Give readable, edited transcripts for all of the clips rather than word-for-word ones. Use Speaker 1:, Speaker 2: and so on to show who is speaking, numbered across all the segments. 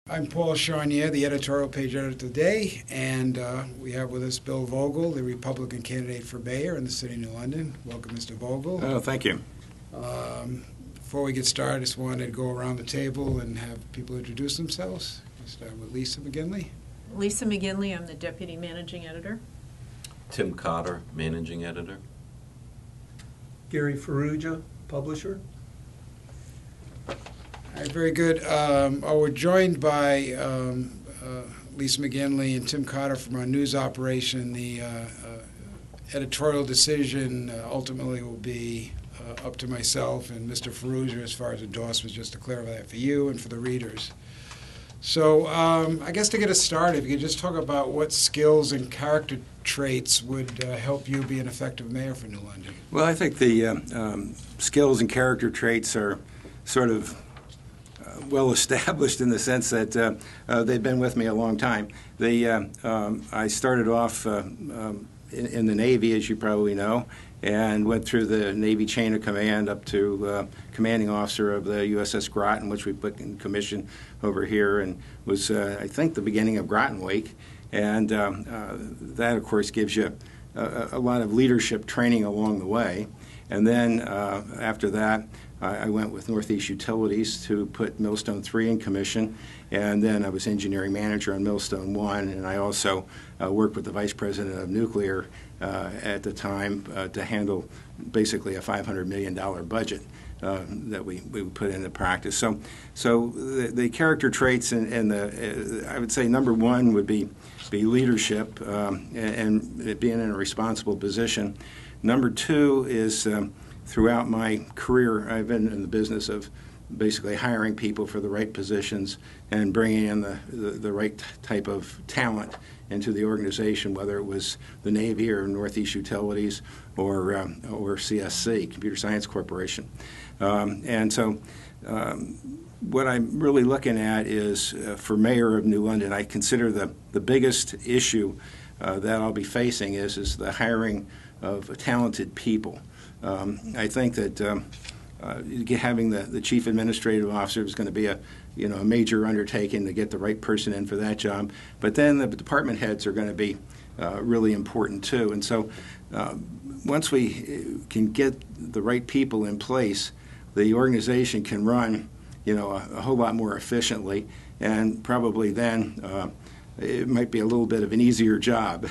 Speaker 1: I'm Paul Charnier, the editorial page editor today, and we have with us Bill Vogel, the Republican candidate for mayor in the city of New London. Welcome, Mr. Vogel.
Speaker 2: Oh, thank you.
Speaker 1: Before we get started, I just wanted to go around the table and have people introduce themselves. We'll start with Lisa McGinley.
Speaker 3: Lisa McGinley, I'm the Deputy Managing Editor.
Speaker 4: Tim Cotter, Managing Editor.
Speaker 5: Gary Ferrugia, Publisher.
Speaker 1: All right, very good. We're joined by Lisa McGinley and Tim Cotter from our news operation. The editorial decision ultimately will be up to myself and Mr. Ferrugia as far as endorsements, just to clarify that for you and for the readers. So I guess to get us started, if you could just talk about what skills and character traits would help you be an effective mayor for New London.
Speaker 2: Well, I think the skills and character traits are sort of well established in the sense that they've been with me a long time. I started off in the Navy, as you probably know, and went through the Navy chain of command up to commanding officer of the USS Groton, which we put in commission over here, and was, I think, the beginning of Groton Week. And that, of course, gives you a lot of leadership training along the way. And then after that, I went with Northeast Utilities to put Millstone 3 in commission, and then I was engineering manager on Millstone 1, and I also worked with the vice president of nuclear at the time to handle basically a $500 million budget that we put into practice. So the character traits and I would say number one would be leadership and being in a responsible position. Number two is throughout my career, I've been in the business of basically hiring people for the right positions and bringing in the right type of talent into the organization, whether it was the Navy or Northeast Utilities or CSC, Computer Science Corporation. And so what I'm really looking at is, for mayor of New London, I consider the biggest issue that I'll be facing is the hiring of talented people. I think that having the chief administrative officer is going to be a major undertaking to get the right person in for that job. But then the department heads are going to be really important too. And so once we can get the right people in place, the organization can run a whole lot more efficiently, and probably then it might be a little bit of an easier job.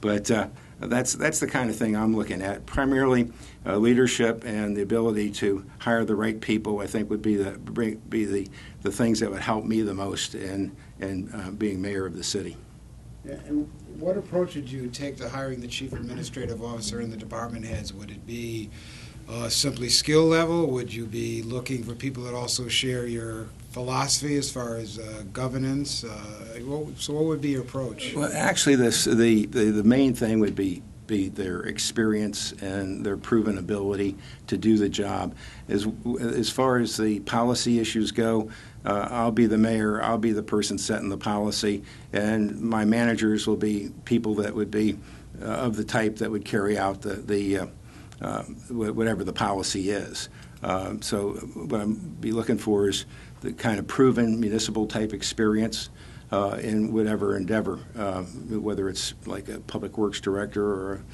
Speaker 2: But that's the kind of thing I'm looking at. Primarily, leadership and the ability to hire the right people, I think, would be the things that would help me the most in being mayor of the city.
Speaker 1: Yeah, and what approach would you take to hiring the chief administrative officer and the department heads? Would it be simply skill level? Would you be looking for people that also share your philosophy as far as governance? So what would be your approach?
Speaker 2: Well, actually, the main thing would be their experience and their proven ability to do the job. As far as the policy issues go, I'll be the mayor, I'll be the person setting the policy, and my managers will be people that would be of the type that would carry out whatever the policy is. So what I'll be looking for is the kind of proven municipal type experience in whatever endeavor, whether it's like a public works director or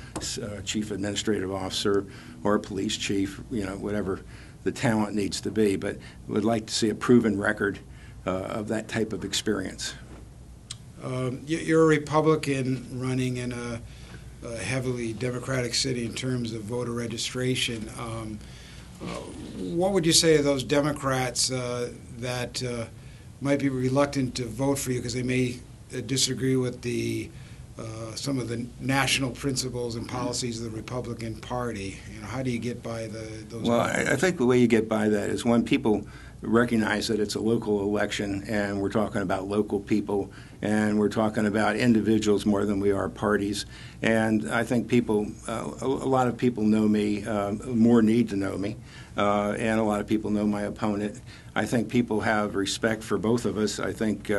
Speaker 2: a chief administrative officer or a police chief, whatever the talent needs to be. But would like to see a proven record of that type of experience.
Speaker 1: You're a Republican running in a heavily Democratic city in terms of voter registration. What would you say to those Democrats that might be reluctant to vote for you because they may disagree with some of the national principles and policies of the Republican Party? How do you get by those?
Speaker 2: Well, I think the way you get by that is when people recognize that it's a local election and we're talking about local people and we're talking about individuals more than we are parties. And I think a lot of people know me, more need to know me, and a lot of people know my opponent. I think people have respect for both of us. I think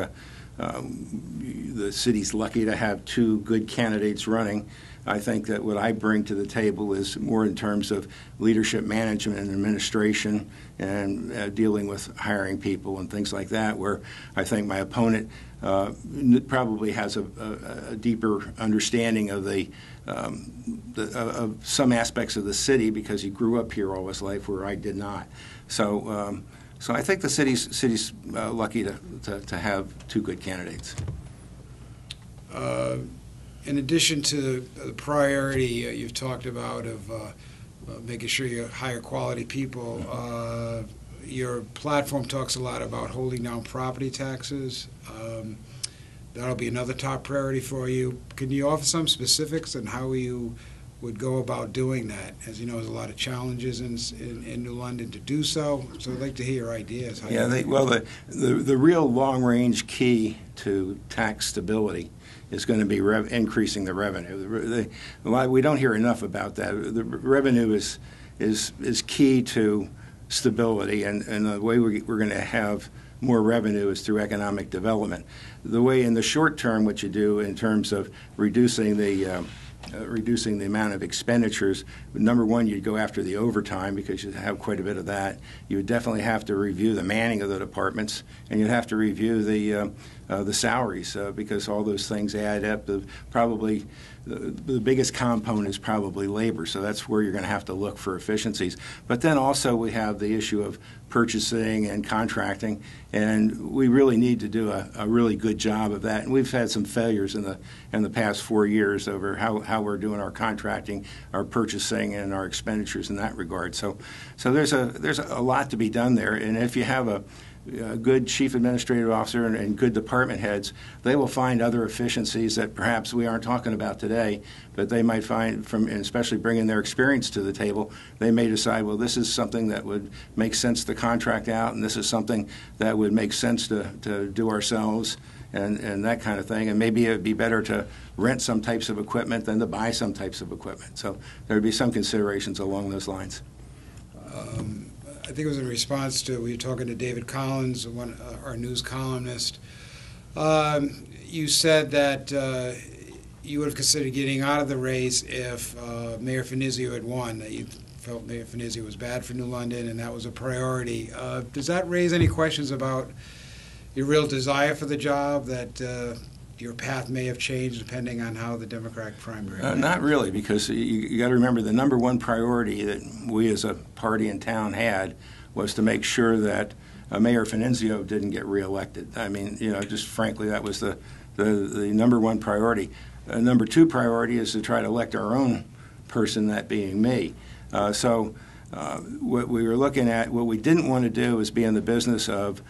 Speaker 2: the city's lucky to have two good candidates running. I think that what I bring to the table is more in terms of leadership management and administration and dealing with hiring people and things like that, where I think my opponent probably has a deeper understanding of of some aspects of the city because he grew up here all his life, where I did not. So I think the city's lucky to have two good candidates.
Speaker 1: In addition to the priority you've talked about of making sure you hire quality people, your platform talks a lot about holding down property taxes. That'll be another top priority for you. Can you offer some specifics on how you would go about doing that? As you know, there's a lot of challenges in New London to do so. So I'd like to hear your ideas.
Speaker 2: The real long-range key to tax stability is going to be increasing the revenue. We don't hear enough about that. The revenue is key to stability, and the way we're going to have more revenue is through economic development. The way in the short term, what you do in terms of reducing the amount of expenditures, number one, you'd go after the overtime because you have quite a bit of that. You would definitely have to review the manning of the departments, and you'd have to review the salaries because all those things add up. Probably the biggest component is probably labor, so that's where you're going to have to look for efficiencies. But then also we have the issue of purchasing and contracting, and we really need to do a really good job of that. And we've had some failures in the past 4 years over how we're doing our contracting, our purchasing, and our expenditures in that regard. So there's a lot to be done there, and if you have a good chief administrative officer and good department heads, they will find other efficiencies that perhaps we aren't talking about today, but they might find and especially bringing their experience to the table, they may decide, well, this is something that would make sense to contract out, and this is something that would make sense to do ourselves, and that kind of thing. And maybe it would be better to rent some types of equipment than to buy some types of equipment. So there would be some considerations along those lines.
Speaker 1: I think it was in response to, we were talking to David Collins, our news columnist. You said that you would have considered getting out of the race if Mayor Finizio had won, that you felt Mayor Finizio was bad for New London and that was a priority. Does that raise any questions about your real desire for the job, that your path may have changed depending on how the Democratic primary went?
Speaker 2: Not really, because you got to remember the number one priority that we as a party in town had was to make sure that Mayor Finizio didn't get reelected. I mean, just frankly, that was the number one priority. Number two priority is to try to elect our own person, that being me. So what we were looking at, what we didn't want to do is be in the business of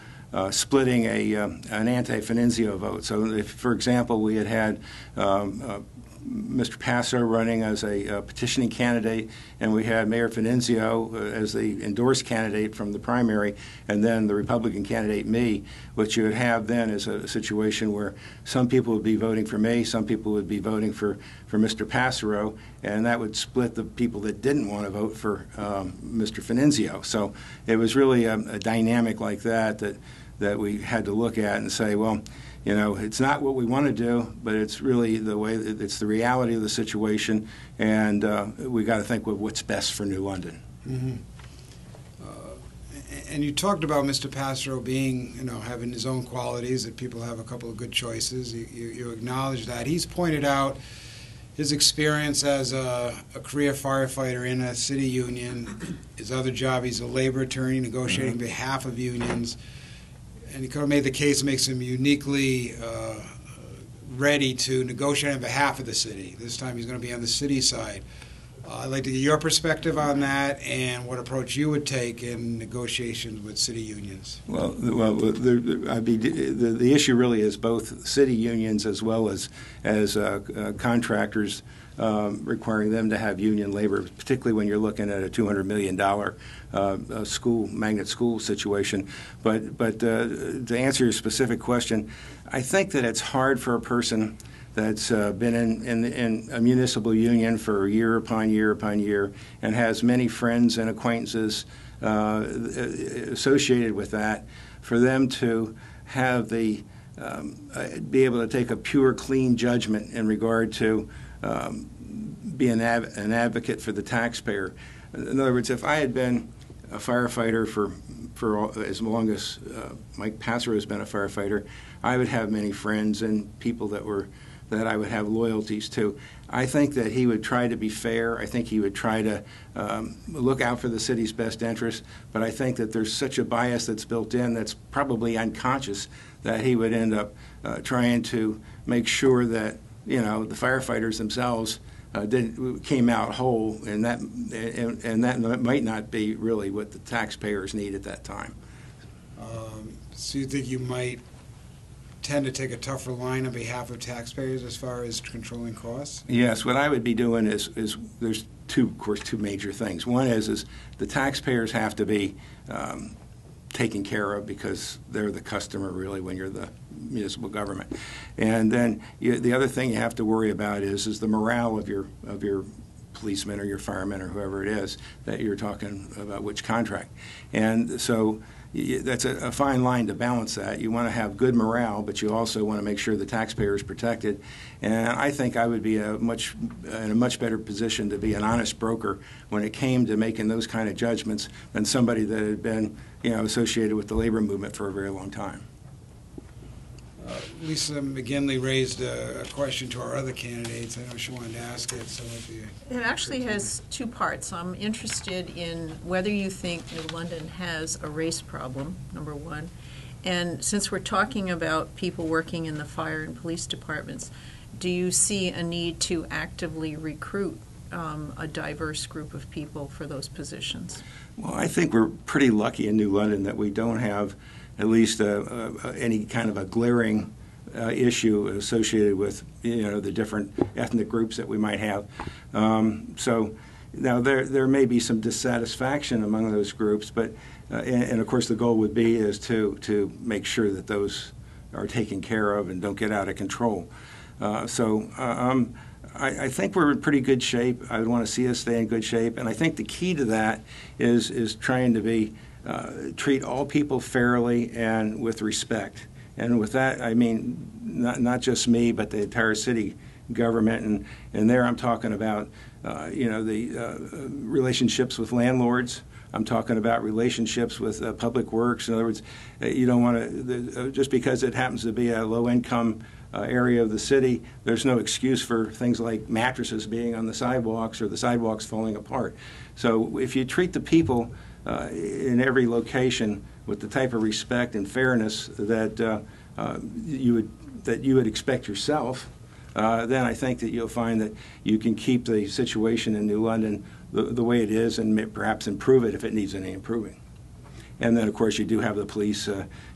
Speaker 2: splitting an anti-Finizio vote. So if, for example, we had Mr. Passo running as a petitioning candidate, and we had Mayor Finizio as the endorsed candidate from the primary, and then the Republican candidate, me, what you would have then is a situation where some people would be voting for me, some people would be voting for Mr. Passero, and that would split the people that didn't want to vote for Mr. Finizio. So it was really a dynamic like that we had to look at and say, well, it's not what we want to do, but it's really it's the reality of the situation, and we got to think of what's best for New London.
Speaker 1: Mm-hmm. And you talked about Mr. Passero being, having his own qualities, that people have a couple of good choices. You acknowledge that. He's pointed out his experience as a career firefighter in a city union. His other job, he's a labor attorney negotiating on behalf of unions. And he kind of made the case that makes him uniquely ready to negotiate on behalf of the city. This time he's going to be on the city side. I'd like to get your perspective on that and what approach you would take in negotiations with city unions.
Speaker 2: Well, the issue really is both city unions as well as contractors requiring them to have union labor, particularly when you're looking at a $200 million magnet school situation. But to answer your specific question, I think that it's hard for a person that's been in a municipal union for year upon year upon year and has many friends and acquaintances associated with that, for them to have the be able to take a pure, clean judgment in regard to be an advocate for the taxpayer. In other words, if I had been a firefighter for as long as Mike Passer has been a firefighter, I would have many friends and people that I would have loyalties to. I think that he would try to be fair. I think he would try to look out for the city's best interest. But I think that there's such a bias that's built in that's probably unconscious that he would end up trying to make sure that the firefighters themselves came out whole, and that might not be really what the taxpayers need at that time.
Speaker 1: So you think you might tend to take a tougher line on behalf of taxpayers as far as controlling costs?
Speaker 2: Yes, what I would be doing is there's two major things. One is the taxpayers have to be taken care of because they're the customer really when you're the municipal government. And then the other thing you have to worry about is the morale of your policemen or your firemen or whoever it is that you're talking about which contract. And so that's a fine line to balance that. You want to have good morale, but you also want to make sure the taxpayer is protected. And I think I would be in a much better position to be an honest broker when it came to making those kind of judgments than somebody that had been associated with the labor movement for a very long time.
Speaker 1: Lisa McGinley raised a question to our other candidates. I know she wanted to ask it. So
Speaker 3: it actually has two parts. I'm interested in whether you think New London has a race problem, number one. And since we're talking about people working in the fire and police departments, do you see a need to actively recruit a diverse group of people for those positions?
Speaker 2: Well, I think we're pretty lucky in New London that we don't have at least any kind of a glaring issue associated with the different ethnic groups that we might have. So now there may be some dissatisfaction among those groups, but and of course the goal would be is to make sure that those are taken care of and don't get out of control. I think we're in pretty good shape. I would want to see us stay in good shape, and I think the key to that is trying to treat all people fairly and with respect. And with that, I mean not just me, but the entire city government. And there I'm talking about, the relationships with landlords. I'm talking about relationships with public works. In other words, you don't want to, just because it happens to be a low-income area of the city, there's no excuse for things like mattresses being on the sidewalks or the sidewalks falling apart. So if you treat the people in every location with the type of respect and fairness that you would expect yourself, then I think that you'll find that you can keep the situation in New London the way it is and perhaps improve it if it needs any improving. And then, of course, you do have the police.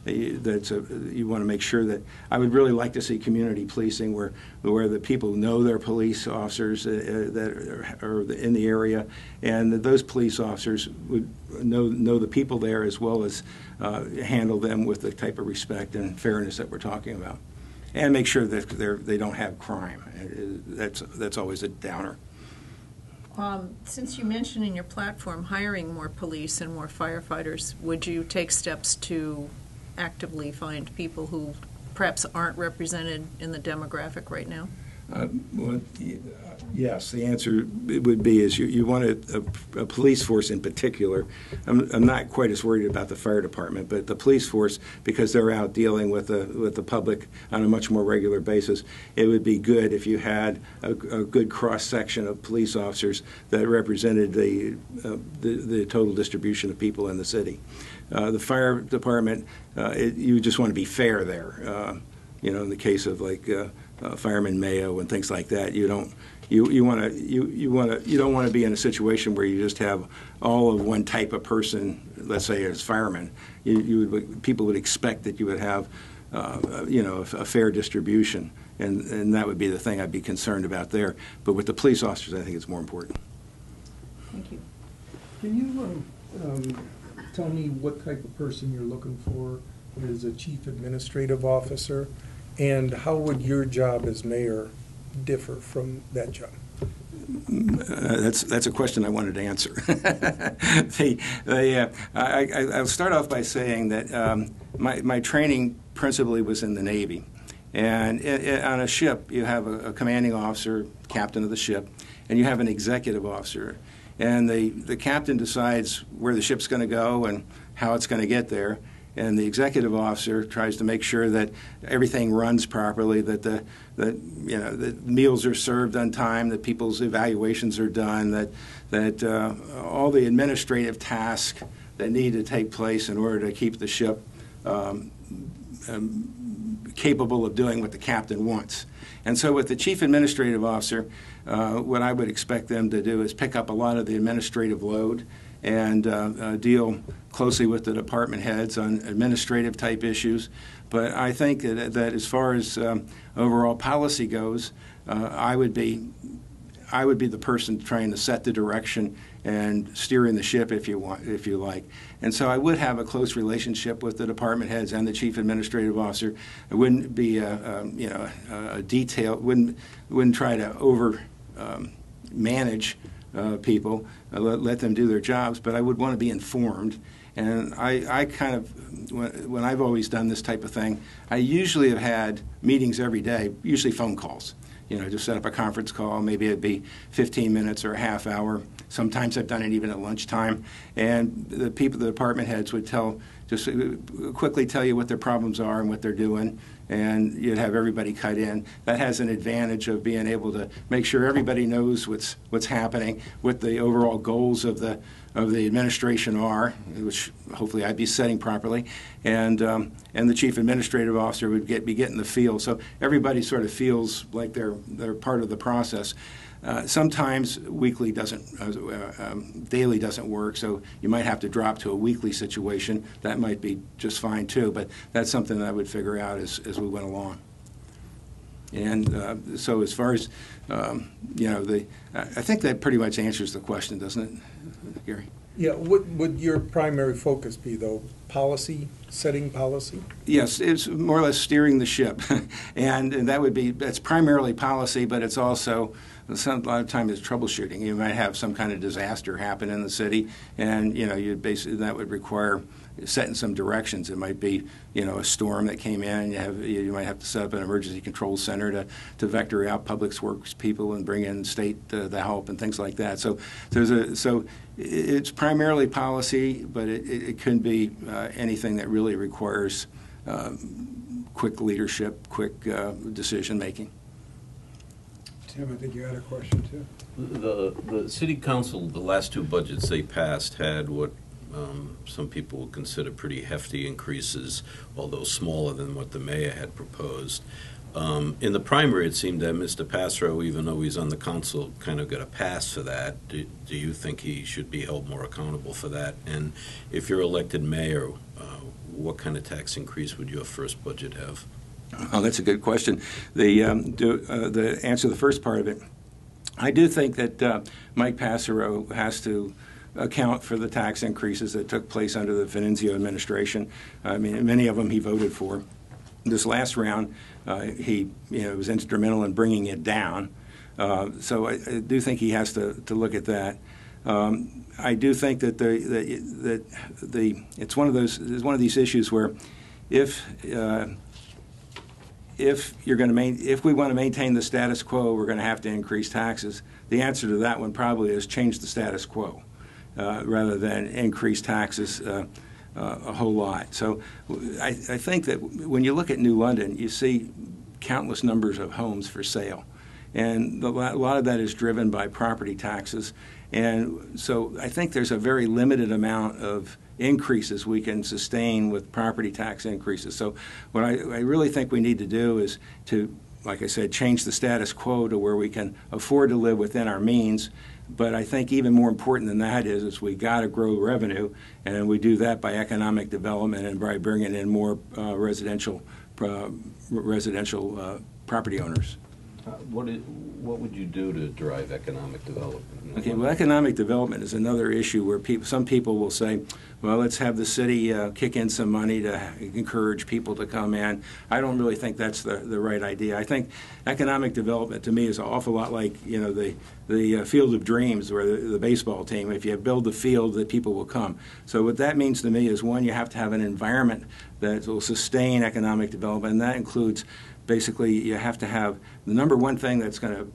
Speaker 2: You want to make sure that I would really like to see community policing where the people know their police officers that are in the area, and that those police officers would know the people there as well as handle them with the type of respect and fairness that we're talking about, and make sure that they don't have crime. That's always a downer.
Speaker 3: Since you mentioned in your platform hiring more police and more firefighters, would you take steps to actively find people who perhaps aren't represented in the demographic right now?
Speaker 2: Well, yes, the answer would be is you want a police force in particular. I'm not quite as worried about the fire department, but the police force, because they're out dealing with the public on a much more regular basis, it would be good if you had a good cross-section of police officers that represented the total distribution of people in the city. The fire department, you just want to be fair there. In the case of like Fireman Mayo and things like that, you don't want to be in a situation where you just have all of one type of person, let's say as firemen. People would expect that you would have a fair distribution, and that would be the thing I'd be concerned about there. But with the police officers, I think it's more important.
Speaker 3: Thank you.
Speaker 5: Can you tell me what type of person you're looking for as a chief administrative officer, and how would your job as mayor differ from that job?
Speaker 2: That's a question I wanted to answer. I'll start off by saying that my training principally was in the Navy. And on a ship, you have a commanding officer, captain of the ship, and you have an executive officer. And the captain decides where the ship's going to go and how it's going to get there. And the executive officer tries to make sure that everything runs properly, that the meals are served on time, that people's evaluations are done, that all the administrative tasks that need to take place in order to keep the ship capable of doing what the captain wants. And so with the chief administrative officer, what I would expect them to do is pick up a lot of the administrative load and deal closely with the department heads on administrative type issues. But I think that as far as overall policy goes, I would be the person trying to set the direction and steering the ship, if you like. And so I would have a close relationship with the department heads and the chief administrative officer. It wouldn't be a detail. Wouldn't try to over manage people, let them do their jobs. But I would want to be informed. And I kind of, when I've always done this type of thing, I usually have had meetings every day, usually phone calls. Just set up a conference call. Maybe it'd be 15 minutes or a half hour. Sometimes I've done it even at lunchtime. And the department heads would just quickly tell you what their problems are and what they're doing, and you'd have everybody cut in. That has an advantage of being able to make sure everybody knows what's happening, what the overall goals of the administration are, which hopefully I'd be setting properly, and the chief administrative officer would be getting the feel. So everybody sort of feels like they're part of the process. Sometimes daily doesn't work, so you might have to drop to a weekly situation. That might be just fine too, but that's something that I would figure out as we went along. And so as far as, I think that pretty much answers the question, doesn't it, Gary? Yeah,
Speaker 5: would your primary focus be, though, policy, setting policy?
Speaker 2: Yes, it's more or less steering the ship. and that's primarily policy, but it's also, a lot of times it's troubleshooting. You might have some kind of disaster happen in the city, and, that would require setting some directions. It might be, a storm that came in, and you might have to set up an emergency control center to vector out public works people and bring in state the help and things like that. So it's primarily policy, but it could be anything that really requires quick leadership, quick decision making.
Speaker 1: Tim, I think you had a question too.
Speaker 4: The city council, the last two budgets they passed had what some people would consider pretty hefty increases, although smaller than what the mayor had proposed. In the primary, it seemed that Mr. Passero, even though he's on the council, kind of got a pass for that. Do you think he should be held more accountable for that? And if you're elected mayor, what kind of tax increase would your first budget have?
Speaker 2: Oh, that's a good question. The answer to the first part of it, I do think that Mike Passero has to account for the tax increases that took place under the Finenzio administration. I mean, many of them he voted for. This last round, he was instrumental in bringing it down. So I do think he has to look at that. I do think that it's one of these issues where if we want to maintain the status quo, we're going to have to increase taxes. The answer to that one probably is change the status quo rather than increase taxes a whole lot. So I think that when you look at New London, you see countless numbers of homes for sale. And a lot of that is driven by property taxes. And so I think there's a very limited amount of increases we can sustain with property tax increases. So what I really think we need to do is to, like I said, change the status quo to where we can afford to live within our means. But I think even more important than that is we got to grow revenue, and we do that by economic development and by bringing in more residential property owners.
Speaker 4: What would you do to drive economic development?
Speaker 2: Okay, well, economic development is another issue where some people will say, well, let's have the city kick in some money to encourage people to come in. I don't really think that's the right idea. I think economic development to me is an awful lot like the Field of Dreams or the baseball team. If you build the field, the people will come. So what that means to me is, one, you have to have an environment that will sustain economic development, and that includes basically you have to have the number one thing that's going to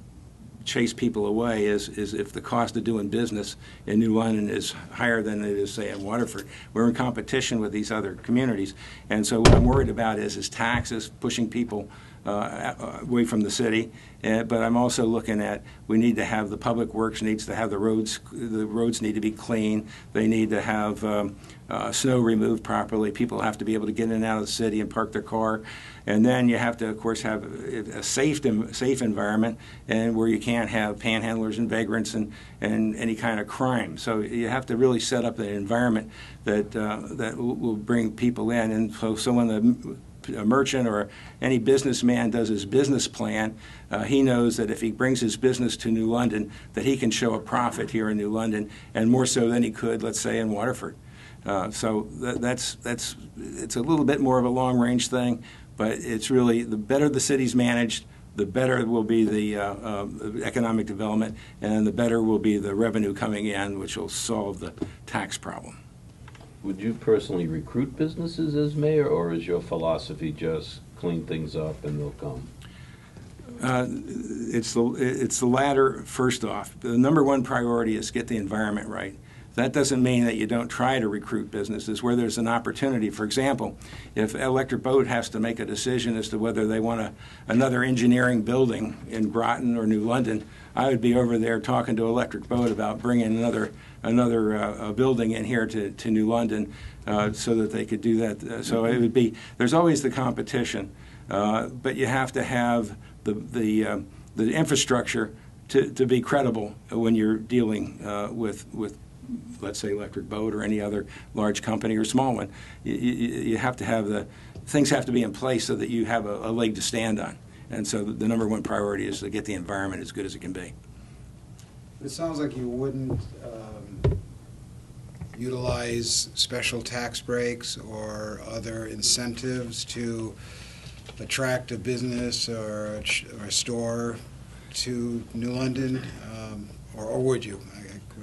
Speaker 2: chase people away is if the cost of doing business in New London is higher than it is, say, in Waterford. We're in competition with these other communities, and so what I'm worried about is taxes pushing people away from the city. But I'm also looking at we need to have the public works needs to have the roads need to be clean. They need to have snow removed properly. People have to be able to get in and out of the city and park their car. And then you have to, of course, have a safe environment, and where you can't have panhandlers and vagrants and any kind of crime. So you have to really set up an environment that will bring people in. And so when a merchant or any businessman does his business plan, he knows that if he brings his business to New London, that he can show a profit here in New London, and more so than he could, let's say, in Waterford. So that's it's a little bit more of a long-range thing. But it's really the better the city's managed, the better will be the economic development, and the better will be the revenue coming in, which will solve the tax problem.
Speaker 4: Would you personally recruit businesses as mayor, or is your philosophy just clean things up and they'll come?
Speaker 2: It's the latter first off. The number one priority is get the environment right. That doesn't mean that you don't try to recruit businesses where there's an opportunity. For example, if Electric Boat has to make a decision as to whether they want another engineering building in Groton or New London, I would be over there talking to Electric Boat about bringing another building in here to New London so that they could do that. So it would be, there's always the competition, but you have to have the infrastructure to be credible when you're dealing with let's say Electric Boat or any other large company or small one. You have to have things have to be in place so that you have a leg to stand on. And so the number one priority is to get the environment as good as it can be.
Speaker 1: It sounds like you wouldn't utilize special tax breaks or other incentives to attract a business or a store to New London, or would you?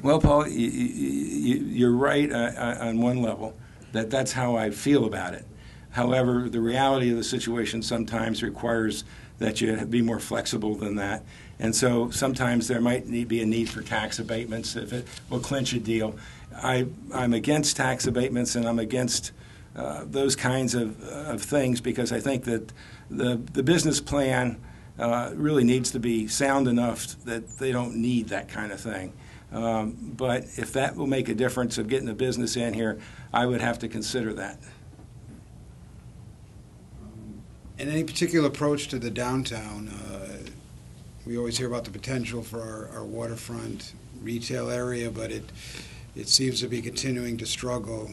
Speaker 2: Well, Paul, you're right on one level, that's how I feel about it. However, the reality of the situation sometimes requires that you be more flexible than that. And so sometimes there might be a need for tax abatements if it will clinch a deal. I'm against tax abatements, and I'm against those kinds of things, because I think that the business plan really needs to be sound enough that they don't need that kind of thing. But if that will make a difference of getting a business in here, I would have to consider that.
Speaker 1: And any particular approach to the downtown? We always hear about the potential for our waterfront retail area, but it seems to be continuing to struggle.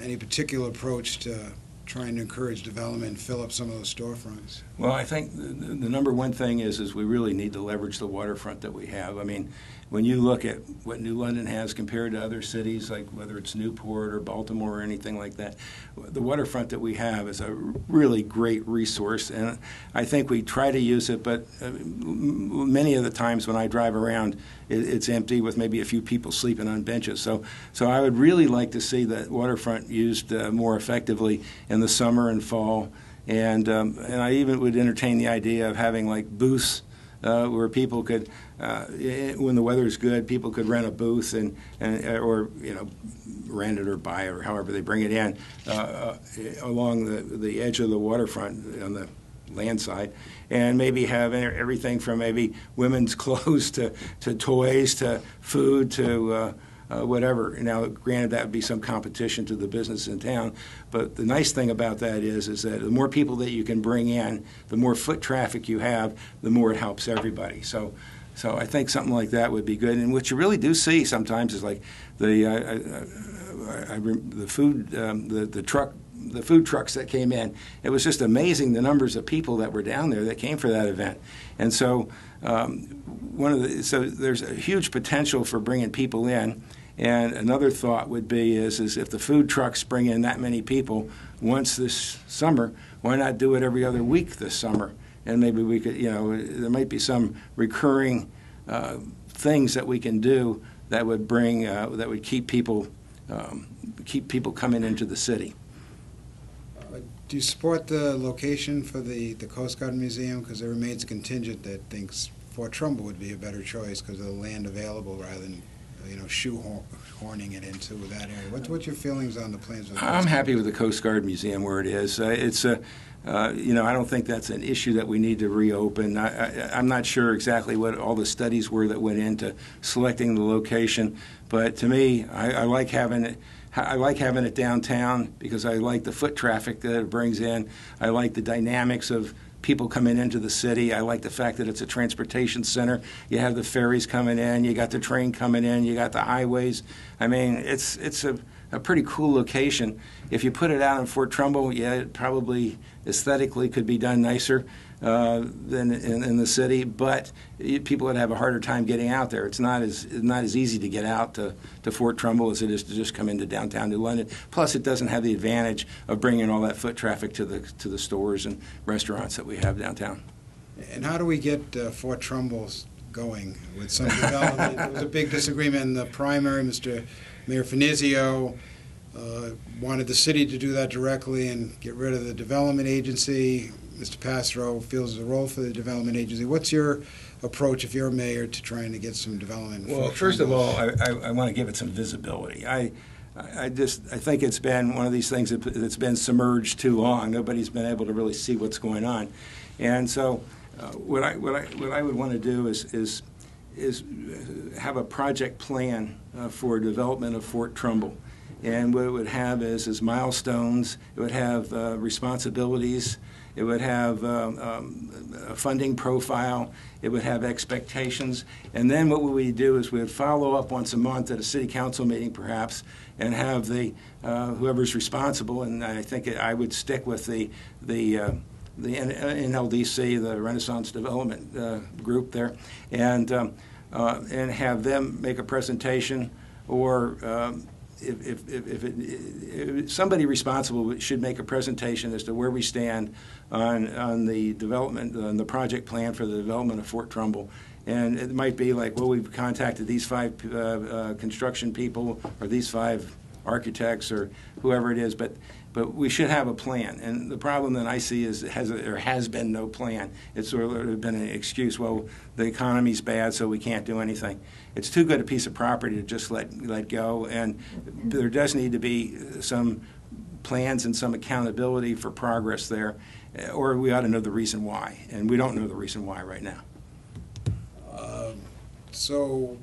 Speaker 1: Any particular approach to trying to encourage development and fill up some of those storefronts?
Speaker 2: Well, I think the number one thing is we really need to leverage the waterfront that we have. I mean, when you look at what New London has compared to other cities, like whether it's Newport or Baltimore or anything like that, the waterfront that we have is a really great resource, and I think we try to use it, but many of the times when I drive around, it's empty with maybe a few people sleeping on benches. So I would really like to see that waterfront used more effectively in the summer and fall, and I even would entertain the idea of having like booths where people could, when the weather's good, people could rent a booth or rent it or buy it or however they bring it in along the edge of the waterfront on the land side, and maybe have everything from maybe women's clothes to toys to food to whatever. Now, granted, that would be some competition to the business in town, but the nice thing about that is that the more people that you can bring in, the more foot traffic you have, the more it helps everybody. So I think something like that would be good. And what you really do see sometimes is like the food trucks that came in. It was just amazing the numbers of people that were down there that came for that event. And so so there's a huge potential for bringing people in. And another thought would be is if the food trucks bring in that many people once this summer, why not do it every other week this summer? And maybe we could, there might be some recurring things that we can do that would bring, that would keep people coming into the city.
Speaker 1: Do you support the location for the Coast Guard Museum? Because there remains a contingent that thinks Fort Trumbull would be a better choice because of the land available rather than, shoehorning it into that area. What's your feelings on the plans? Of the
Speaker 2: I'm happy with the Coast Guard Museum where it is. I don't think that's an issue that we need to reopen. I'm not sure exactly what all the studies were that went into selecting the location, but to me, I like having it. I like having it downtown because I like the foot traffic that it brings in. I like the dynamics of people coming into the city. I like the fact that it's a transportation center. You have the ferries coming in. You got the train coming in. You got the highways. I mean, it's a pretty cool location. If you put it out in Fort Trumbull, yeah, it probably aesthetically could be done nicer than in the city, but people would have a harder time getting out there. It's not as easy to get out to Fort Trumbull as it is to just come into downtown New London. Plus, it doesn't have the advantage of bringing all that foot traffic to the stores and restaurants that we have downtown.
Speaker 1: And how do we get Fort Trumbull going with some development? There was a big disagreement in the primary. Mr. Mayor Finizio wanted the city to do that directly and get rid of the development agency. Mr. Pastro feels there's a role for the development agency. What's your approach, if you're a mayor, to trying to get some development?
Speaker 2: Well, first of all, I want to give it some visibility. I think it's been one of these things that's been submerged too long. Nobody's been able to really see what's going on, and so what I would want to do is have a project plan for development of Fort Trumbull. And what it would have is milestones. It would have responsibilities. It would have a funding profile. It would have expectations. And then what we would do is we would follow up once a month at a city council meeting, perhaps, and have the whoever's responsible. And I think I would stick with the NLDC, the Renaissance Development Group there, and have them make a presentation, or if somebody responsible should make a presentation as to where we stand on the development, on the project plan for the development of Fort Trumbull. And it might be like, well, we've contacted these 5 construction people or these 5 architects or whoever it is, but we should have a plan. And the problem that I see is there has been no plan. It's sort of been an excuse. Well, the economy's bad, so we can't do anything. It's too good a piece of property to just let go. And there does need to be some plans and some accountability for progress there, or we ought to know the reason why. And we don't know the reason why right now.
Speaker 1: So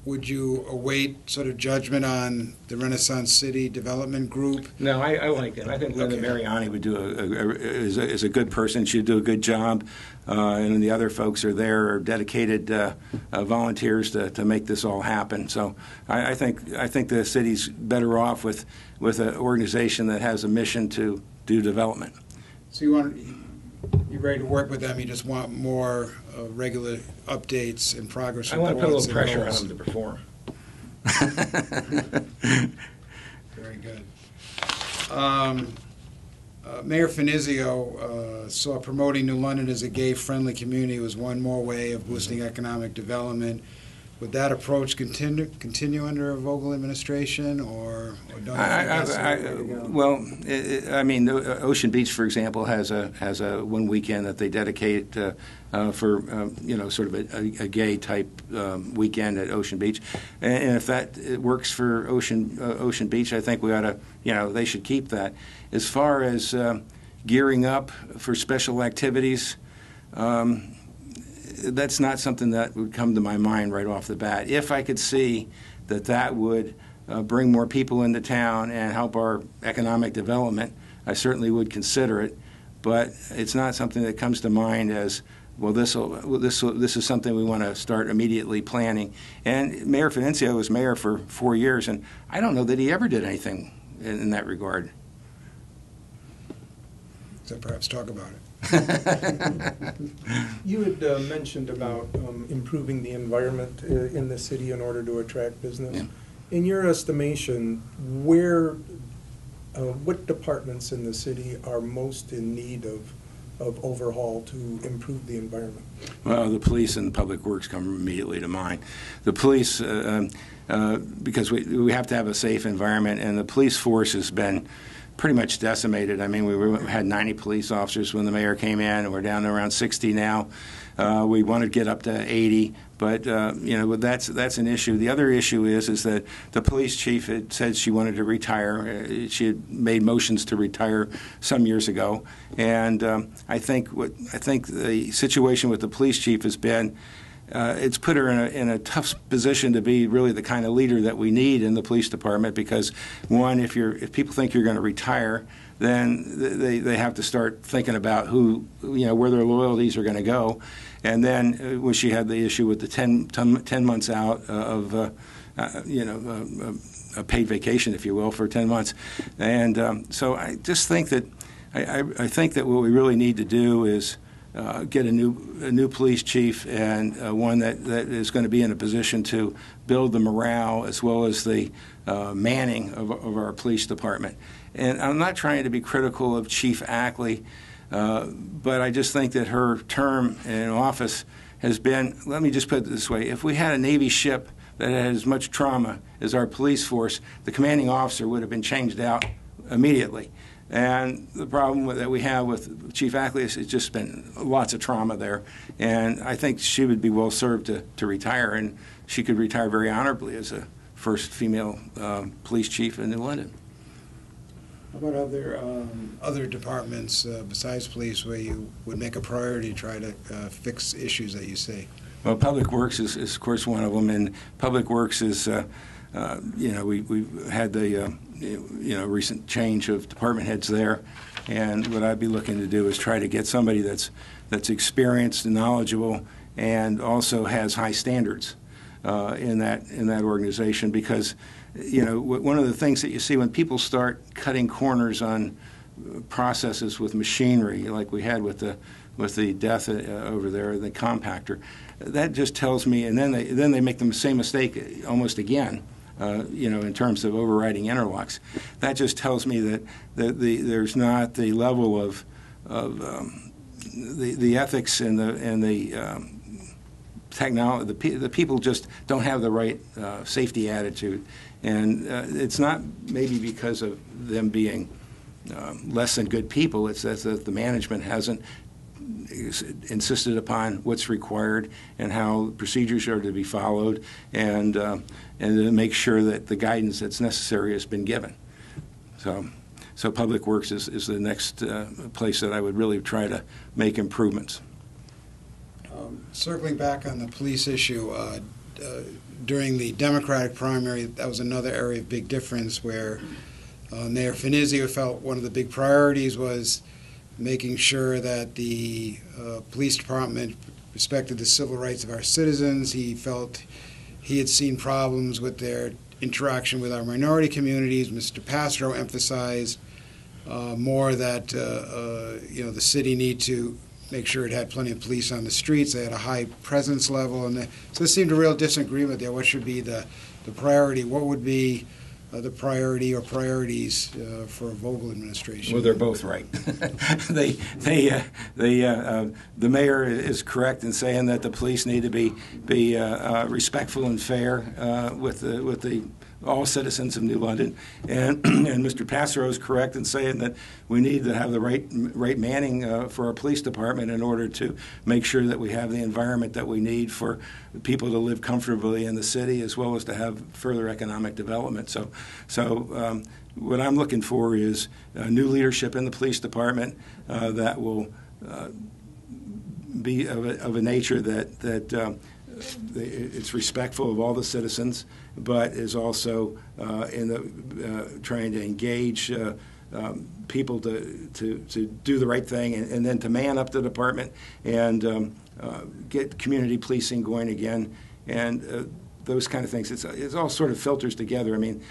Speaker 1: would you await sort of judgment on the Renaissance City Development Group?
Speaker 2: No, I like them. I think Linda Mariani would do is a good person. She'd do a good job, and the other folks are dedicated volunteers to make this all happen. So I think the city's better off with an organization that has a mission to do development.
Speaker 1: So you're ready to work with them. You just want more regular updates and progress
Speaker 2: I
Speaker 1: reports.
Speaker 2: want to put a little pressure on
Speaker 1: goals.
Speaker 2: them to perform.
Speaker 1: Very good. Mayor Finizio saw promoting New London as a gay-friendly community was one more way of boosting economic development. Would that approach continue under a Vogel administration, or don't you think that's the right way to go?
Speaker 2: Well, I mean, Ocean Beach, for example, has a one weekend that they dedicate for sort of a gay type weekend at Ocean Beach, and if that works for Ocean Beach, I think we ought to, they should keep that. As far as gearing up for special activities, that's not something that would come to my mind right off the bat. If I could see that would bring more people into town and help our economic development, I certainly would consider it. But it's not something that comes to mind as, well, this is something we want to start immediately planning. And Mayor Finizio was mayor for 4 years, and I don't know that he ever did anything in that regard.
Speaker 1: So perhaps talk about it.
Speaker 5: You had mentioned about improving the environment in the city in order to attract business.
Speaker 2: Yeah.
Speaker 5: In your estimation, what departments in the city are most in need of overhaul to improve the environment?
Speaker 2: Well, the police and public works come immediately to mind. The police, because we have to have a safe environment, and the police force has been pretty much decimated. I mean, we had 90 police officers when the mayor came in, and we're down to around 60 now. We want to get up to 80, but that's an issue. The other issue is that the police chief had said she wanted to retire. She had made motions to retire some years ago, and I think the situation with the police chief has been. It's put her in a tough position to be really the kind of leader that we need in the police department, because one, if people think you're going to retire, then they have to start thinking about where their loyalties are going to go. And then when she had the issue with the 10 months out of a paid vacation, if you will, for 10 months, and so I just think that I think that what we really need to do is get a new police chief, and one that is going to be in a position to build the morale as well as the manning of our police department. And I'm not trying to be critical of Chief Ackley, but I just think that her term in office has been, let me just put it this way, if we had a Navy ship that had as much trauma as our police force, the commanding officer would have been changed out immediately. And the problem that we have with Chief Ackley is it's just been lots of trauma there. And I think she would be well served to retire, and she could retire very honorably as a first female police chief in New London.
Speaker 1: How about other departments besides police where you would make a priority to try to fix issues that you see?
Speaker 2: Well, Public Works is of course one of them, and Public Works is, we've had the recent change of department heads there, and what I'd be looking to do is try to get somebody that's experienced and knowledgeable, and also has high standards in that organization, because one of the things that you see when people start cutting corners on processes with machinery, like we had with the death over there, the compactor, that just tells me, and then they make the same mistake almost again. In terms of overriding interlocks, that just tells me that there's not the level of the ethics and the technology. The people just don't have the right safety attitude, and it's not maybe because of them being less than good people. It's that the management hasn't insisted upon what's required and how procedures are to be followed, and to make sure that the guidance that's necessary has been given. So Public Works is the next place that I would really try to make improvements.
Speaker 1: Circling back on the police issue, during the Democratic primary, that was another area of big difference where Mayor Finizio felt one of the big priorities was making sure that the police department respected the civil rights of our citizens. He felt he had seen problems with their interaction with our minority communities. Mr. Pastro emphasized more that the city need to make sure it had plenty of police on the streets. They had a high presence level, and so there seemed a real disagreement there. What should be the priority? What would be the priority or priorities for a Vogel administration?
Speaker 2: Well, they're both right. The mayor is correct in saying that the police need to be respectful and fair with all citizens of New London, and Mr. Passero is correct in saying that we need to have the right manning for our police department in order to make sure that we have the environment that we need for people to live comfortably in the city, as well as to have further economic development. So what I'm looking for is new leadership in the police department that will be of a nature that it's respectful of all the citizens, but is also trying to engage people to do the right thing, and then to man up the department and get community policing going again, and those kind of things. It's all sort of filters together. I mean,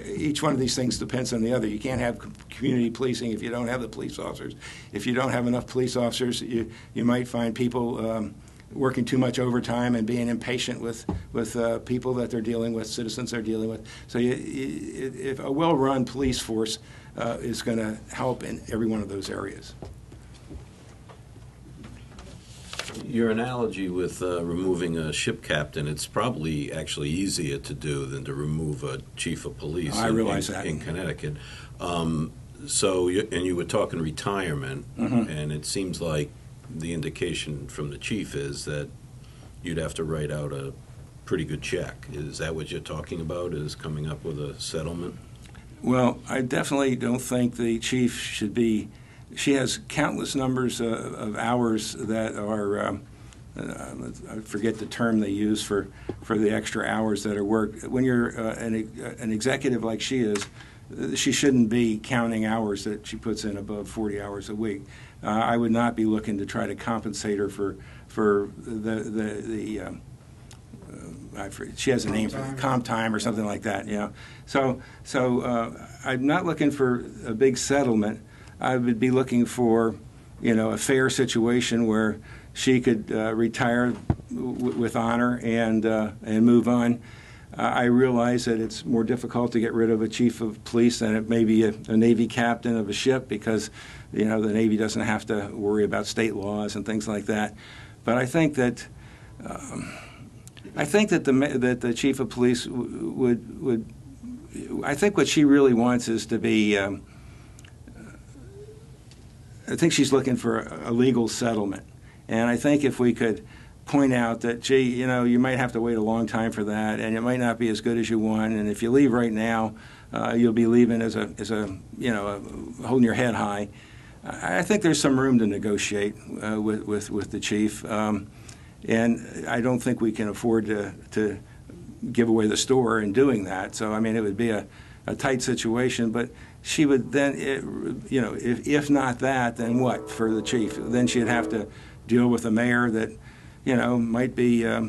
Speaker 2: each one of these things depends on the other. You can't have community policing if you don't have the police officers. If you don't have enough police officers, you might find people working too much overtime and being impatient with people that they're dealing with, citizens they're dealing with. So if a well-run police force is going to help in every one of those areas.
Speaker 4: Your analogy with removing a ship captain, it's probably actually easier to do than to remove a chief of police
Speaker 2: I realize that.
Speaker 4: in Connecticut. And you were talking retirement, and it seems like the indication from the chief is that you'd have to write out a pretty good check. Is that what you're talking about, is coming up with a settlement?
Speaker 2: Well, I definitely don't think the chief should be. She has countless numbers of hours that are, I forget the term they use for the extra hours that are worked. When you're an executive like she is, she shouldn't be counting hours that she puts in above 40 hours a week. I would not be looking to try to compensate her for she has a name for it, comp time or something like that. So I'm not looking for a big settlement. I would be looking for, a fair situation where she could retire with honor and move on. I realize that it's more difficult to get rid of a chief of police than it may be a Navy captain of a ship, because the Navy doesn't have to worry about state laws and things like that. But I think that the chief of police would. I think what she really wants is to be. I think she's looking for a legal settlement, and I think if we could point out that, gee, you might have to wait a long time for that, and it might not be as good as you want, and if you leave right now, you'll be leaving as a holding your head high. I think there's some room to negotiate with the chief, and I don't think we can afford to give away the store in doing that. So it would be a tight situation, but she would then, if not that, then what for the chief? Then she'd have to deal with a mayor that. Might be it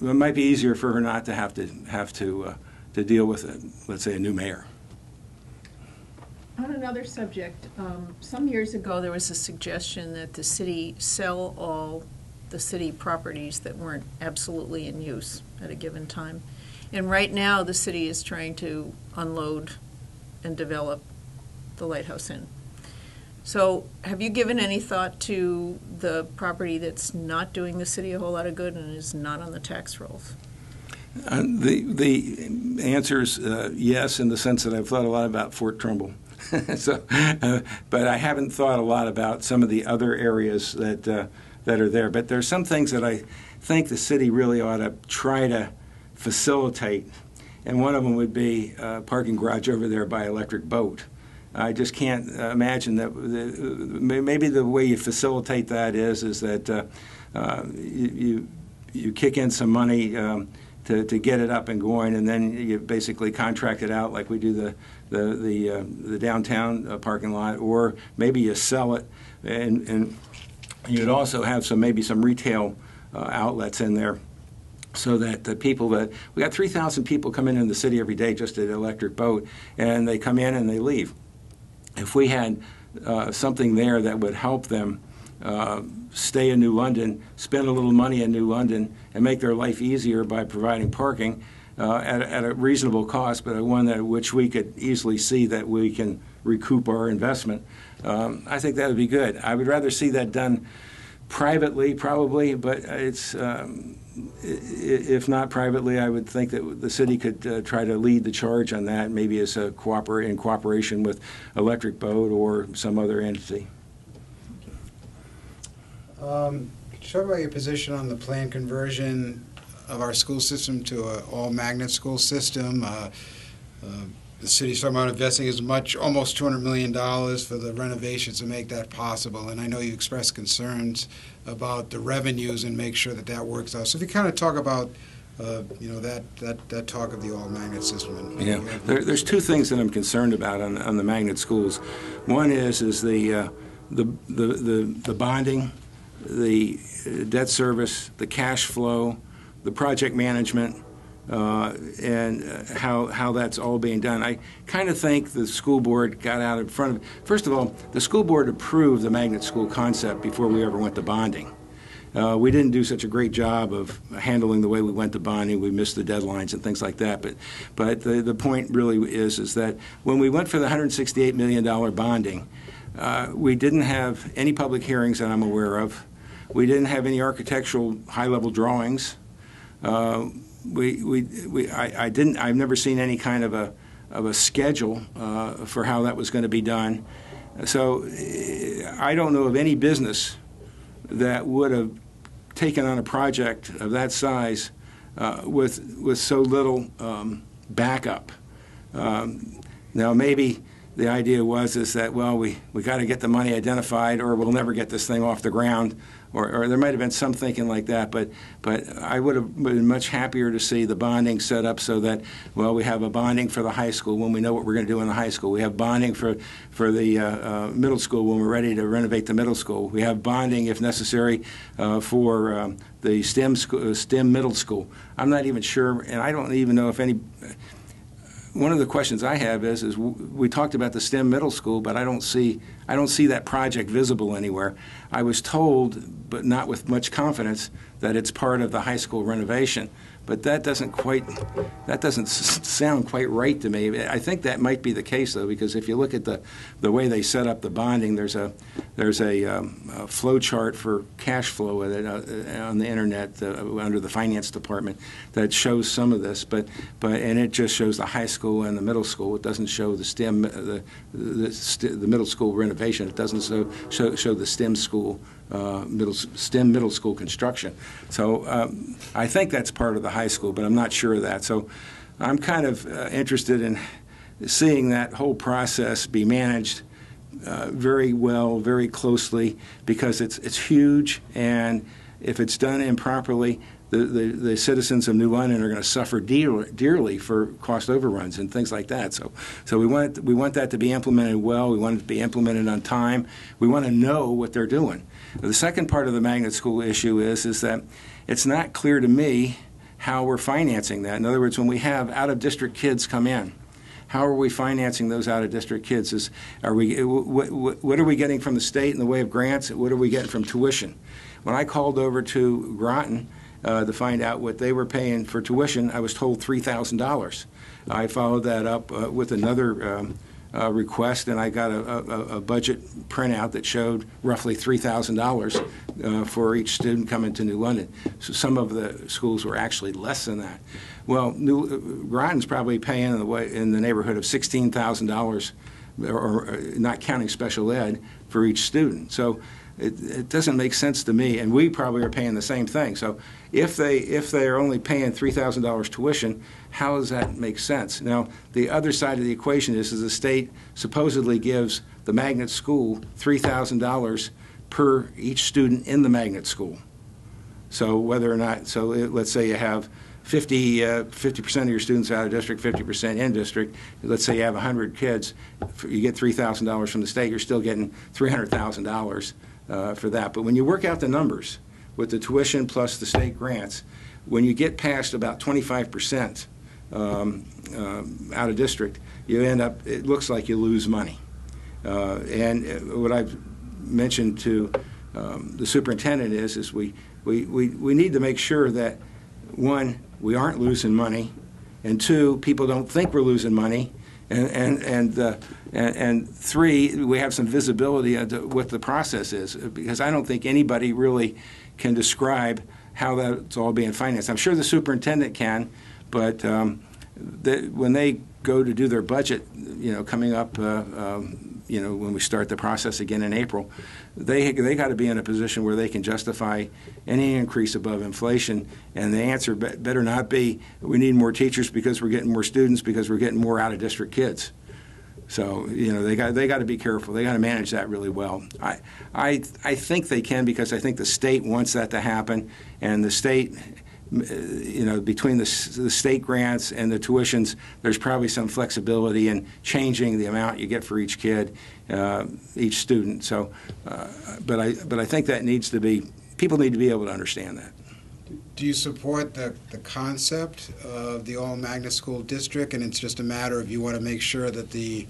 Speaker 2: might be easier for her not to have to deal with let's say, a new mayor.
Speaker 3: On another subject, some years ago there was a suggestion that the city sell all the city properties that weren't absolutely in use at a given time. And right now the city is trying to unload and develop the Lighthouse Inn. So have you given any thought to the property that's not doing the city a whole lot of good and is not on the tax rolls?
Speaker 2: The answer is yes, in the sense that I've thought a lot about Fort Trumbull. But I haven't thought a lot about some of the other areas that are there. But there's some things that I think the city really ought to try to facilitate, and one of them would be a parking garage over there by Electric Boat. I just can't imagine that. Maybe the way you facilitate that is that you kick in some money to get it up and going, and then you basically contract it out like we do the downtown parking lot, or maybe you sell it, and you'd also have maybe some retail outlets in there. So that the people we got 3,000 people come in the city every day just at Electric Boat, and they come in and they leave. If we had something there that would help them stay in New London, spend a little money in New London, and make their life easier by providing parking at a reasonable cost, but one which we could easily see that we can recoup our investment, I think that would be good. I would rather see that done privately, probably, but it's if not privately, I would think that the city could try to lead the charge on that, maybe as in cooperation with Electric Boat or some other entity.
Speaker 1: Could you talk about your position on the planned conversion of our school system to an all-magnet school system? The city's talking about investing almost $200 million for the renovations to make that possible, and I know you expressed concerns about the revenues and make sure that works out. So if you kind of talk about, that talk of the all-magnet system.
Speaker 2: Yeah, there's two things that I'm concerned about on the magnet schools. One is the bonding, the debt service, the cash flow, the project management, and how that's all being done. I kind of think the school board got out in front of it. First of all, the school board approved the magnet school concept before we ever went to bonding. We didn't do such a great job of handling the way we went to bonding. We missed the deadlines and things like that. But the point really is that when we went for the $168 million bonding, we didn't have any public hearings that I'm aware of. We didn't have any architectural high-level drawings. I've never seen any kind of of a schedule for how that was going to be done. So I don't know of any business that would have taken on a project of that size with so little backup. Now maybe the idea is that, well, we got to get the money identified or we'll never get this thing off the ground, or there might have been some thinking like that, but I would have been much happier to see the bonding set up so that, well, we have a bonding for the high school when we know what we're going to do in the high school. We have bonding for the middle school when we're ready to renovate the middle school. We have bonding, if necessary, for the STEM middle school. I'm not even sure, and I don't even know if any. One of the questions I have is we talked about the STEM middle school, but I don't see that project visible anywhere. I was told, but not with much confidence, that it's part of the high school renovation. But that doesn't sound quite right to me. I think that might be the case, though, because if you look at the way they set up the bonding, there's a flow chart for cash flow on the internet under the finance department that shows some of this, and it just shows the high school and the middle school. It doesn't show the STEM the middle school renovation. It doesn't show the STEM school. STEM middle school construction. So I think that's part of the high school, but I'm not sure of that. So I'm kind of interested in seeing that whole process be managed very well, very closely, because it's huge, and if it's done improperly, the citizens of New London are going to suffer dearly for cost overruns and things like that. So we want that to be implemented well. We want it to be implemented on time. We want to know what they're doing. The second part of the magnet school issue is that it's not clear to me how we're financing that. In other words, when we have out-of-district kids come in, how are we financing those out-of-district kids? What are we getting from the state in the way of grants? What are we getting from tuition? When I called over to Groton to find out what they were paying for tuition, I was told $3,000. I followed that up with another request, and I got a budget printout that showed roughly $3,000 for each student coming to New London. So some of the schools were actually less than that. Well, Groton's probably paying in the neighborhood of $16,000, or not counting special ed, for each student. So it doesn't make sense to me, and we probably are paying the same thing. So if they are only paying $3,000 tuition, how does that make sense? Now, the other side of the equation is the state supposedly gives the magnet school $3,000 per each student in the magnet school. So whether or not, let's say you have 50% of your students out of district, 50% in district. Let's say you have 100 kids, you get $3,000 from the state, you're still getting $300,000 for that. But when you work out the numbers with the tuition plus the state grants, when you get past about 25% out of district, you end up, it looks like you lose money. And what I've mentioned to the superintendent is we need to make sure that, one, we aren't losing money, and two, people don't think we're losing money, and three, we have some visibility into what the process is, because I don't think anybody really can describe how that's all being financed. I'm sure the superintendent can, but when they go to do their budget, coming up, when we start the process again in April, they got to be in a position where they can justify any increase above inflation, and the answer better not be we need more teachers because we're getting more students because we're getting more out-of-district kids. So they got to be careful. They got to manage that really well. I think they can, because I think the state wants that to happen, and the state, between the state grants and the tuitions, there's probably some flexibility in changing the amount you get for each kid, each student. So, but I think that needs to be, people need to be able to understand that.
Speaker 1: Do you support the concept of the all-magnet school district, and it's just a matter of you want to make sure that the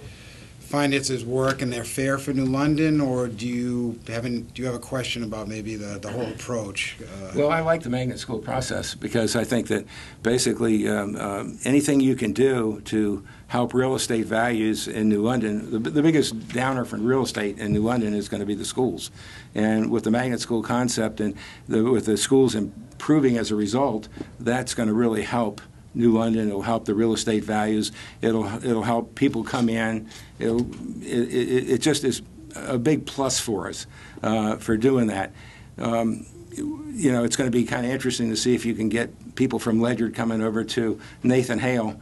Speaker 1: finances work and they're fair for New London, or do you have a question about maybe the whole approach?
Speaker 2: Well, I like the magnet school process because I think that basically anything you can do to help real estate values in New London, the biggest downer for real estate in New London is going to be the schools. And with the magnet school concept and with the schools improving as a result, that's going to really help New London. It'll help the real estate values. It'll help people come in. It just is a big plus for us for doing that. You know, it's going to be kind of interesting to see if you can get people from Ledyard coming over to Nathan Hale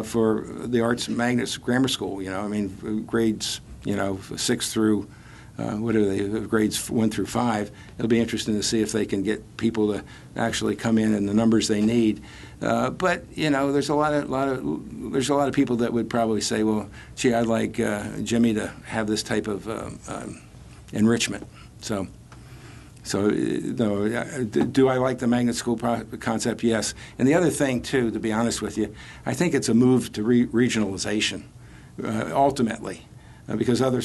Speaker 2: for the Arts Magnus Grammar School. You know, I mean, grades, you know, 6 through what are they? Grades 1 through 5. It'll be interesting to see if they can get people to actually come in the numbers they need. But you know, there's a lot of people that would probably say, well, gee, I'd like Jimmy to have this type of enrichment. So no, do I like the magnet school concept? Yes. And the other thing, too, to be honest with you, I think it's a move to regionalization, ultimately, because other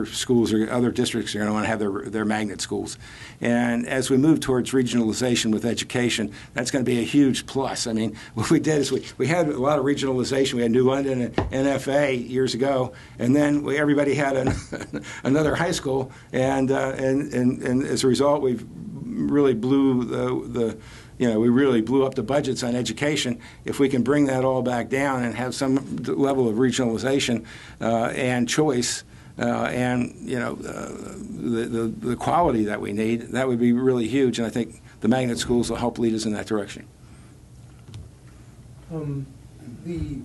Speaker 2: schools or other districts are going to want to have their magnet schools. And as we move towards regionalization with education, that's going to be a huge plus. I mean, what we did is we had a lot of regionalization. We had New London and NFA years ago, and then everybody had another high school, and as a result, we've really we really blew up the budgets on education. If we can bring that all back down and have some level of regionalization and choice and the quality that we need, that would be really huge. And I think the magnet schools will help lead us in that direction.
Speaker 5: The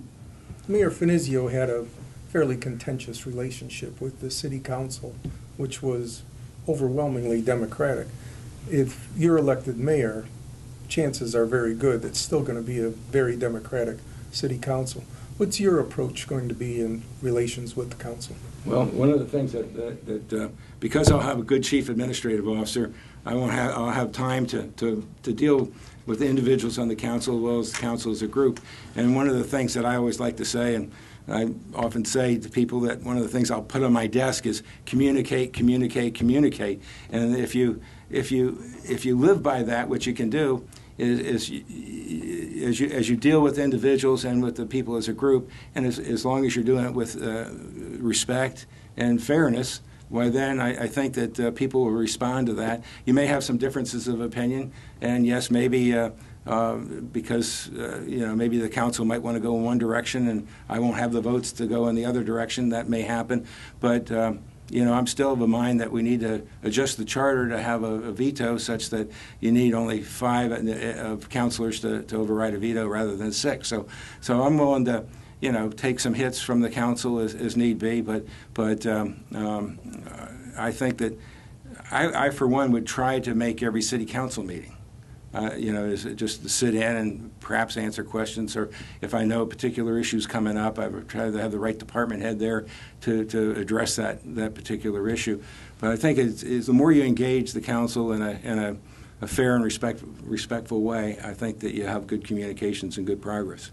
Speaker 5: Mayor Finizio had a fairly contentious relationship with the city council, which was overwhelmingly Democratic. If you're elected mayor, chances are very good that it's still going to be a very Democratic city council. What's your approach going to be in relations with the council?
Speaker 2: Well, one of the things that because I'll have a good chief administrative officer, I'll have time to deal with the individuals on the council as well as the council as a group. And one of the things that I always like to say, and I often say to people, that one of the things I'll put on my desk is communicate, communicate, communicate. And if you live by that, what you can do is as you deal with individuals and with the people as a group, and as long as you're doing it with respect and fairness, why then I think that people will respond to that. You may have some differences of opinion, and yes, maybe because maybe the council might want to go in one direction and I won't have the votes to go in the other direction. That may happen, but I'm still of a mind that we need to adjust the charter to have a veto such that you need only 5 of councilors to override a veto rather than 6. So I'm willing to take some hits from the council as need be, but I think that I for one would try to make every city council meeting. Is just to sit in and perhaps answer questions, or if I know a particular issue's coming up, I would try to have the right department head there to address that particular issue. But I think it's the more you engage the council in a fair and respectful way, I think that you have good communications and good progress.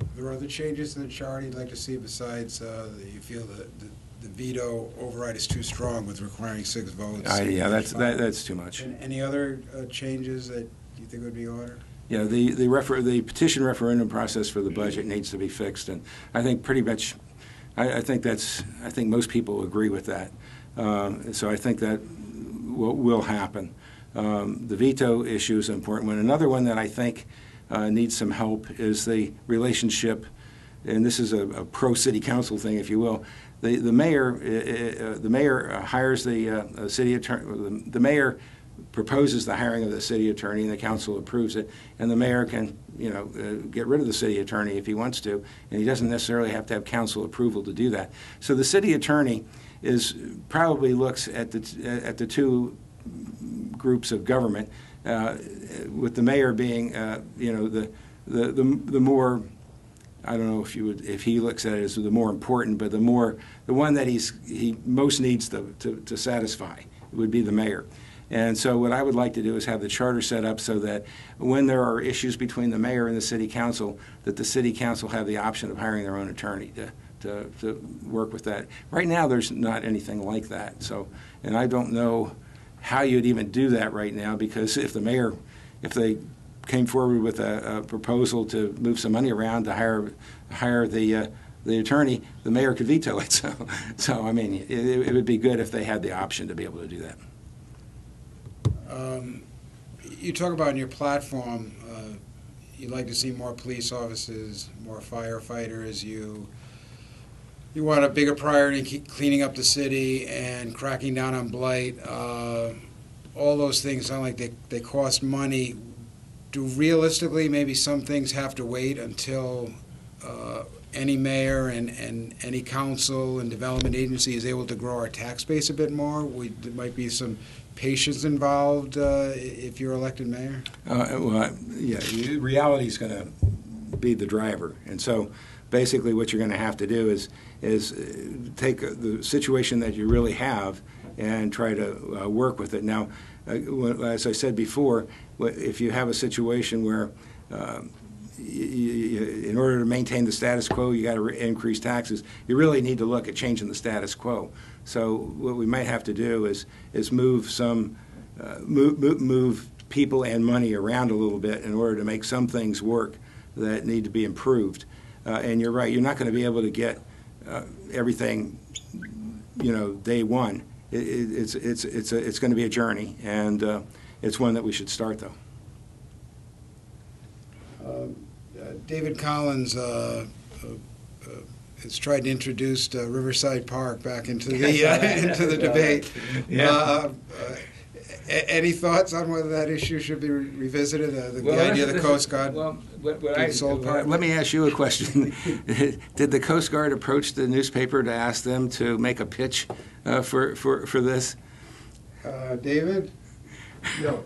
Speaker 1: Are there other changes in the charter you'd like to see besides that you feel that the veto override is too strong with requiring 6 votes?
Speaker 2: That's too much.
Speaker 1: And any other changes that you think would be in order?
Speaker 2: Yeah, the petition referendum process for the budget needs to be fixed, and I think pretty much, I think most people agree with that. So I think that will happen. The veto issue is an important one. Another one that I think needs some help is the relationship, and this is a pro-city council thing, if you will. The mayor hires the city attorney. The mayor proposes the hiring of the city attorney, and the council approves it. And the mayor can, get rid of the city attorney if he wants to, and he doesn't necessarily have to have council approval to do that. So the city attorney probably looks at the 2 groups of government, with the mayor being, the more. I don't know if he looks at it as the more important, but the one that he most needs to satisfy would be the mayor. And so what I would like to do is have the charter set up so that when there are issues between the mayor and the city council, that the city council have the option of hiring their own attorney to work with that. Right now, there's not anything like that. So, and I don't know how you'd even do that right now, because if they came forward with a proposal to move some money around to hire the attorney, the mayor could veto it. So I mean, it would be good if they had the option to be able to do that.
Speaker 1: You talk about in your platform, you'd like to see more police officers, more firefighters. You want a bigger priority keep cleaning up the city and cracking down on blight. All those things sound like they cost money. Do realistically maybe some things have to wait until any mayor and any council and development agency is able to grow our tax base a bit more? There might be some patience involved if you're elected mayor?
Speaker 2: Well, yeah, reality is going to be the driver. And so basically what you're going to have to do is take the situation that you really have and try to work with it. Now, as I said before, if you have a situation where in order to maintain the status quo, you got to increase taxes. You really need to look at changing the status quo. So what we might have to do is move some move people and money around a little bit in order to make some things work that need to be improved. And you're right; you're not going to be able to get everything, day one. It's going to be a journey, and it's one that we should start though.
Speaker 1: David Collins has tried to introduce Riverside Park back into the into the debate.
Speaker 2: Yeah.
Speaker 1: Any thoughts on whether that issue should be revisited? The idea of the Coast Guard.
Speaker 2: Let me ask you a question. Did the Coast Guard approach the newspaper to ask them to make a pitch for this?
Speaker 1: David?
Speaker 6: No.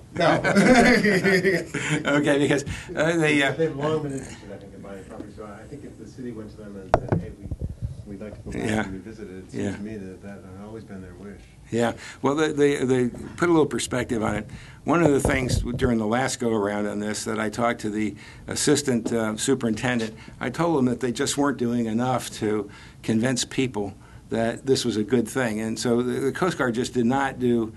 Speaker 2: Okay, because
Speaker 6: they've long been interested, I think, in buying property. So I think if the city went to them and said, "Hey, we'd like to go back and revisit it," it seems to me that had always been their wish.
Speaker 2: Yeah, well, they put a little perspective on it. One of the things during the last go-around on this that I talked to the assistant superintendent, I told them that they just weren't doing enough to convince people that this was a good thing. And so the Coast Guard just did not do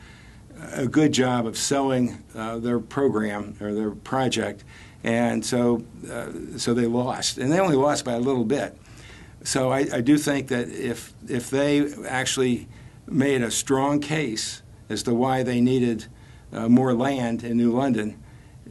Speaker 2: a good job of selling their program or their project, and so they lost, and they only lost by a little bit. So I do think that if they actually made a strong case as to why they needed more land in New London,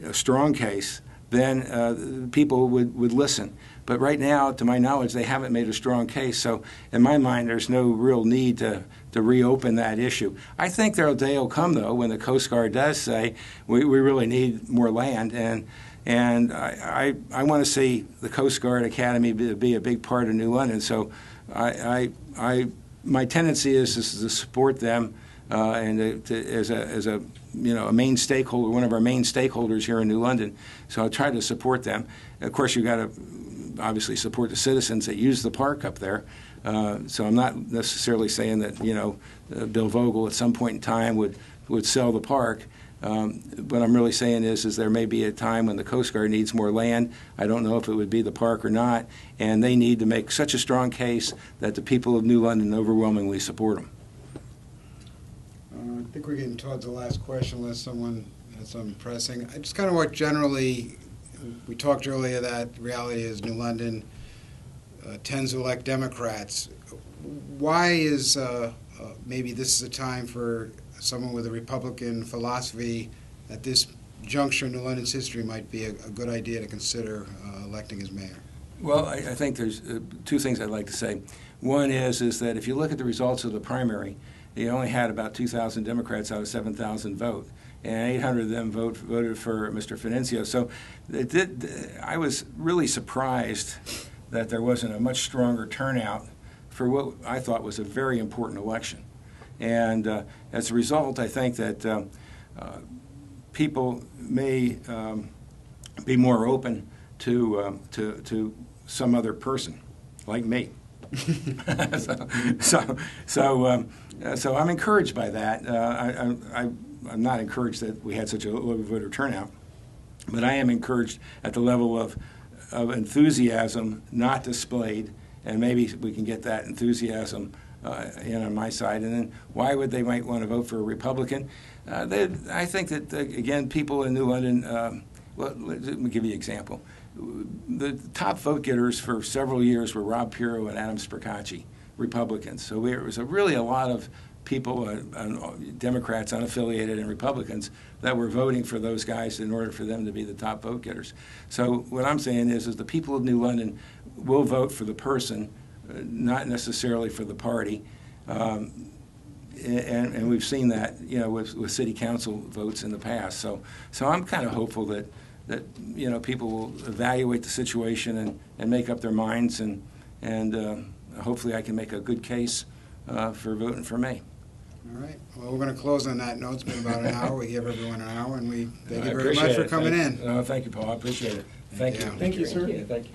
Speaker 2: a strong case, then people would listen. But right now, to my knowledge, they haven't made a strong case. So in my mind, there's no real need to reopen that issue. I think there'll day will come, though, when the Coast Guard does say, we really need more land. And I want to see the Coast Guard Academy be a big part of New London. So my tendency is to support them and as a main stakeholder, one of our main stakeholders here in New London. So I'll try to support them. Of course, you've got to obviously support the citizens that use the park up there. So I'm not necessarily saying that Bill Vogel at some point in time would sell the park. What I'm really saying is there may be a time when the Coast Guard needs more land. I don't know if it would be the park or not, and they need to make such a strong case that the people of New London overwhelmingly support them.
Speaker 1: I think we're getting towards the last question unless someone has something pressing. I just kind of want generally, we talked earlier that the reality is New London tends to elect Democrats. Why is maybe this is a time for someone with a Republican philosophy at this juncture in New London's history might be a good idea to consider electing as mayor?
Speaker 2: Well, I think there's two things I'd like to say. One is that if you look at the results of the primary, you only had about 2,000 Democrats out of 7,000 vote, and 800 of them voted for Mr. Fidencio. So I was really surprised that there wasn't a much stronger turnout for what I thought was a very important election. And as a result, I think that people may be more open to some other person, like me. So I'm encouraged by that. I'm not encouraged that we had such a low voter turnout, but I am encouraged at the level of enthusiasm not displayed, and maybe we can get that enthusiasm in on my side. And then why would they might want to vote for a Republican? I think that, again, people in New London, well, let me give you an example. The top vote getters for several years were Rob Pirro and Adam Spracacci, Republicans. So there was really a lot of people, Democrats, unaffiliated, and Republicans, that were voting for those guys in order for them to be the top vote getters. So what I'm saying is the people of New London will vote for the person, not necessarily for the party. And we've seen that, with city council votes in the past. So I'm kind of hopeful that people will evaluate the situation and make up their minds, and hopefully I can make a good case for voting for me.
Speaker 1: All right. Well, we're going to close on that note. It's been about an hour. We give everyone an hour, and we thank
Speaker 2: I
Speaker 1: you very much
Speaker 2: appreciate
Speaker 1: for
Speaker 2: it.
Speaker 1: coming in.
Speaker 2: Thank you, Paul. I appreciate it. Thank you.
Speaker 1: Yeah.
Speaker 5: Thank you, sir.
Speaker 3: Thank you.
Speaker 5: Thank you.